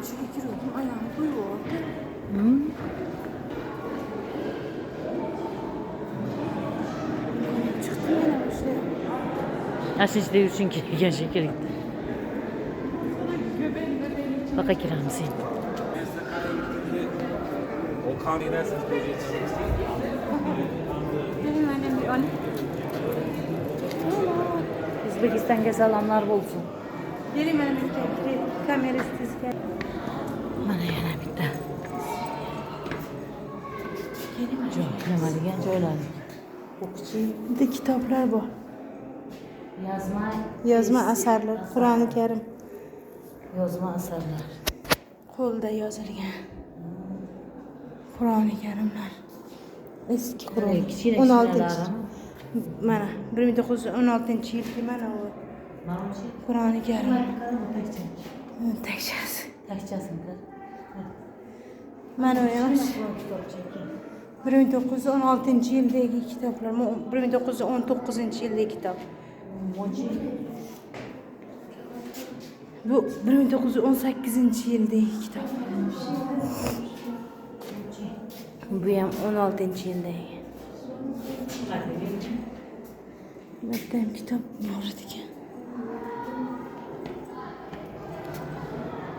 ichiga kirdim, oyog'im qo'yib oldi. Chiqdim yana boshlayapman. Aslında üçün kelgan shekilli. Baqa kiramiz endi. O county lessons Benim annem bir anne. O'zbekistonga salomlar bo'lsin. Benim annem bir kamerasizga. Mana yana bitta. Joy, nima degan joylar? O'qichi, Bitta kitoblar bor. yozma asarlar, Qur'oni Karim asarlar. qo'lda yozilgan. Qur'oni Karimlar. Eski Qur'on. Kichkina 16. Mana 1916-yilgi mana u Qur'oni Karim. Tekshasi. Takchasini. Mana u yosh. 1916-yildagi kitoblar, 1919-yildagi kitob. Bu 1918-yildagi kitob. Bu ham 16-yildagi. Bitta ham kitob bor ekan.